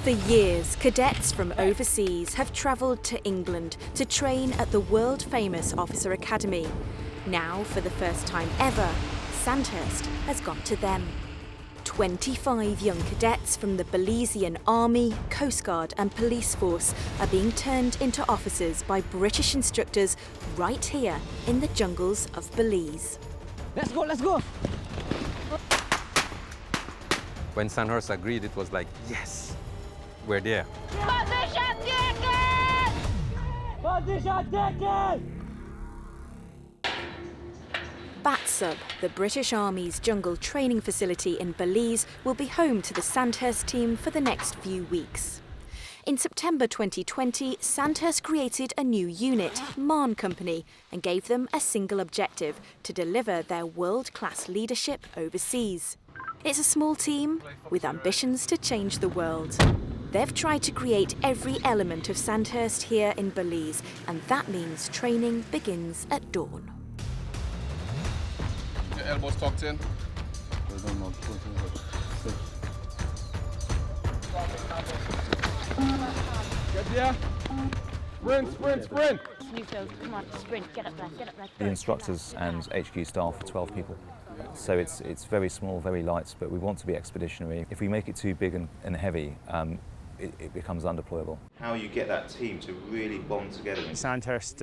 For years, cadets from overseas have travelled to England to train at the world-famous Officer Academy. Now, for the first time ever, Sandhurst has got to them. 25 young cadets from the Belizean Army, Coast Guard and Police Force are being turned into officers by British instructors right here in the jungles of Belize. Let's go, let's go! When Sandhurst agreed, it was like, yes, we're there. Position taken! Position taken! BATSUB, the British Army's jungle training facility in Belize, will be home to the Sandhurst team for the next few weeks. In September 2020, Sandhurst created a new unit, MAN Company, and gave them a single objective: to deliver their world-class leadership overseas. It's a small team with ambitions to change the world. They've tried to create every element of Sandhurst here in Belize, and that means training begins at dawn. Your elbows tucked in. Get there. Sprint, sprint, sprint. Newfield, come on, sprint, get up there, get up there. The instructors and HQ staff are 12 people. So it's very small, very light, but we want to be expeditionary. If we make it too big and heavy, it becomes undeployable. How you get that team to really bond together. Sandhurst,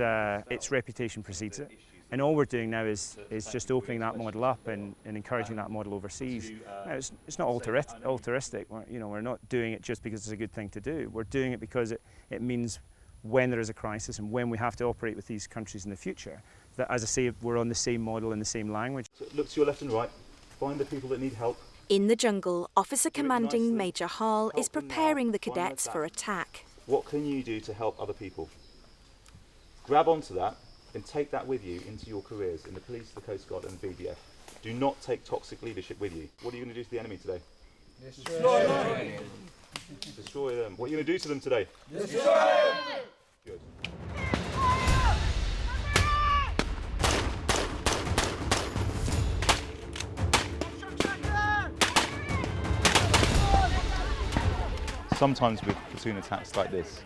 its reputation precedes it. And all we're doing now is just opening that model up and encouraging that model overseas. Now, it's not altruistic. We're not doing it just because it's a good thing to do. We're doing it because it means when there is a crisis and when we have to operate with these countries in the future, that, as I say, we're on the same model and the same language. So look to your left and right, find the people that need help. In the jungle, Officer Commanding Major Hall is preparing the cadets for attack. What can you do to help other people? Grab onto that and take that with you into your careers in the police, the Coast Guard and BDF. Do not take toxic leadership with you. What are you going to do to the enemy today? Destroy them. Destroy them. What are you going to do to them today? Destroy them. Good. Sometimes with platoon attacks like this,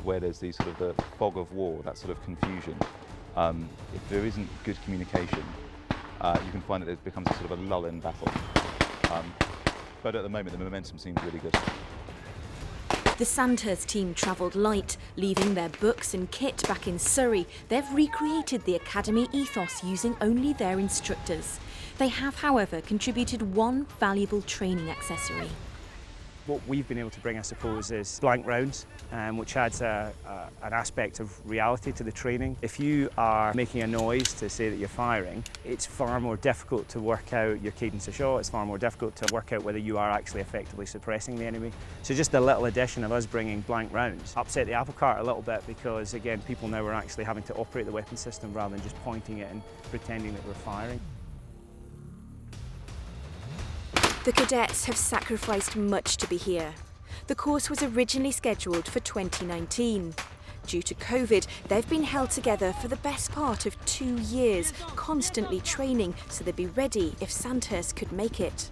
where there's the sort of the fog of war, that sort of confusion, if there isn't good communication, you can find that it becomes a sort of a lull in battle. But at the moment, the momentum seems really good. The Sandhurst team travelled light, leaving their books and kit back in Surrey. They've recreated the academy ethos using only their instructors. They have, however, contributed one valuable training accessory. What we've been able to bring, I suppose, is blank rounds, which adds an aspect of reality to the training. If you are making a noise to say that you're firing, it's far more difficult to work out your cadence of shot. It's far more difficult to work out whether you are actually effectively suppressing the enemy. So just a little addition of us bringing blank rounds upset the apple cart a little bit, because again, people now are actually having to operate the weapon system rather than just pointing it and pretending that we're firing. The cadets have sacrificed much to be here. The course was originally scheduled for 2019. Due to COVID, they've been held together for the best part of 2 years, constantly training so they'd be ready if Sandhurst could make it.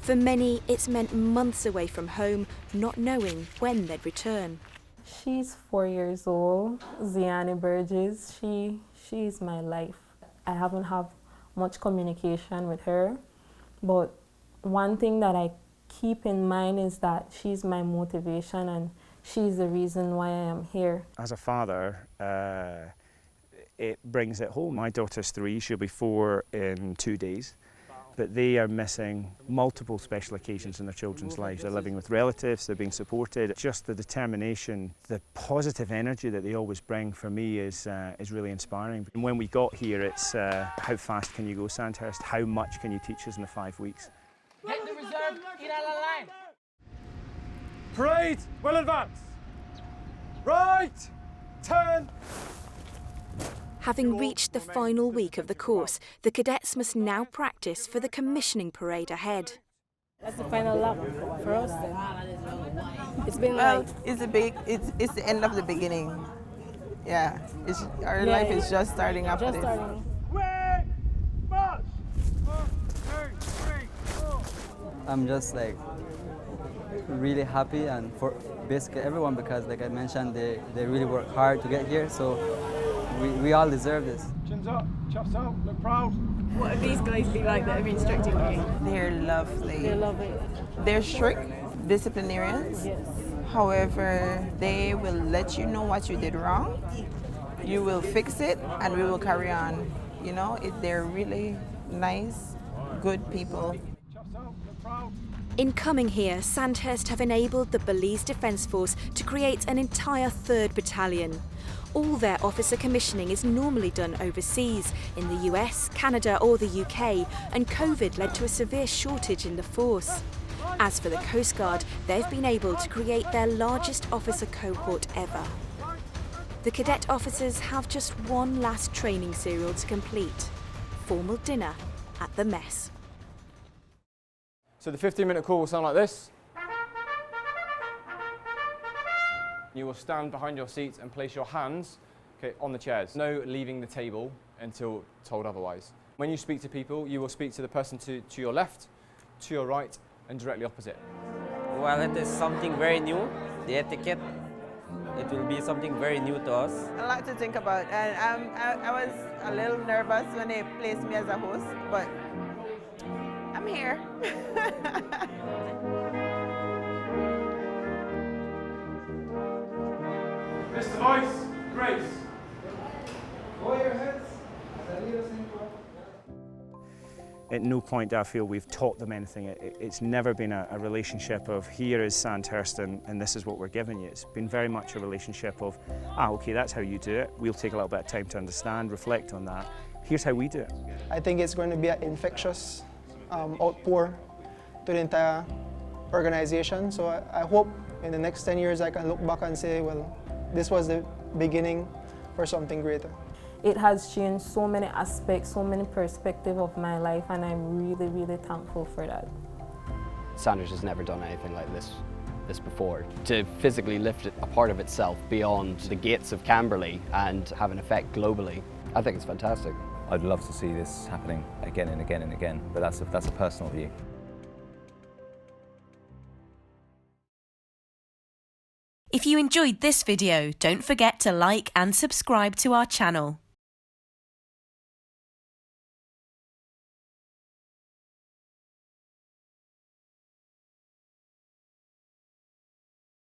For many, it's meant months away from home, not knowing when they'd return. She's 4 years old, Ziani Burgess. She's my life. I haven't had much communication with her, but one thing that I keep in mind is that she's my motivation and she's the reason why I am here. As a father, it brings it home. My daughter's 3, she'll be 4 in 2 days. But they are missing multiple special occasions in their children's lives. They're living with relatives, they're being supported. Just the determination, the positive energy that they always bring, for me, is really inspiring. And when we got here, it's how fast can you go, Sandhurst? How much can you teach us in the 5 weeks? Get the reserve, get out of line. Parade, well advanced. Right, turn. Having reached the final week of the course, the cadets must now practice for the commissioning parade ahead. That's the final lap for us then. It's been it's the end of the beginning. Yeah, our life is just starting after this. Way, march. I'm just like really happy, and for basically everyone, because like I mentioned, they really work hard to get here, so we all deserve this. Chins up, chops out, look proud. What have these guys been like that have been instructing you? They're lovely. They love it. They're strict disciplinarians. Yes. However, they will let you know what you did wrong. You will fix it, and we will carry on. You know, they're really nice, good people. In coming here, Sandhurst have enabled the Belize Defence Force to create an entire 3rd battalion. All their officer commissioning is normally done overseas, in the US, Canada or the UK, and COVID led to a severe shortage in the force. As for the Coast Guard, they've been able to create their largest officer cohort ever. The cadet officers have just one last training serial to complete: formal dinner at the mess. So the 15-minute call will sound like this. You will stand behind your seat and place your hands on the chairs. No leaving the table until told otherwise. When you speak to people, you will speak to the person to your left, to your right, and directly opposite. Well, it is something very new, the etiquette. It will be something very new to us. A lot to think about, and I was a little nervous when they placed me as a host, but I'm here. Mr. Vice, Grace. Lower your heads. At no point do I feel we've taught them anything. It's never been a relationship of here is Sandhurst and this is what we're giving you. It's been very much a relationship of, okay, that's how you do it. We'll take a little bit of time to understand, reflect on that. Here's how we do it. I think it's going to be an infectious outpour to the entire organization. So I hope in the next 10 years I can look back and say, well, this was the beginning for something greater. It has changed so many aspects, so many perspectives of my life, and I'm really, really thankful for that. Sandhurst has never done anything like this before. To physically lift it a part of itself beyond the gates of Camberley and have an effect globally, I think it's fantastic. I'd love to see this happening again and again and again, but that's a personal view. If you enjoyed this video, don't forget to like and subscribe to our channel.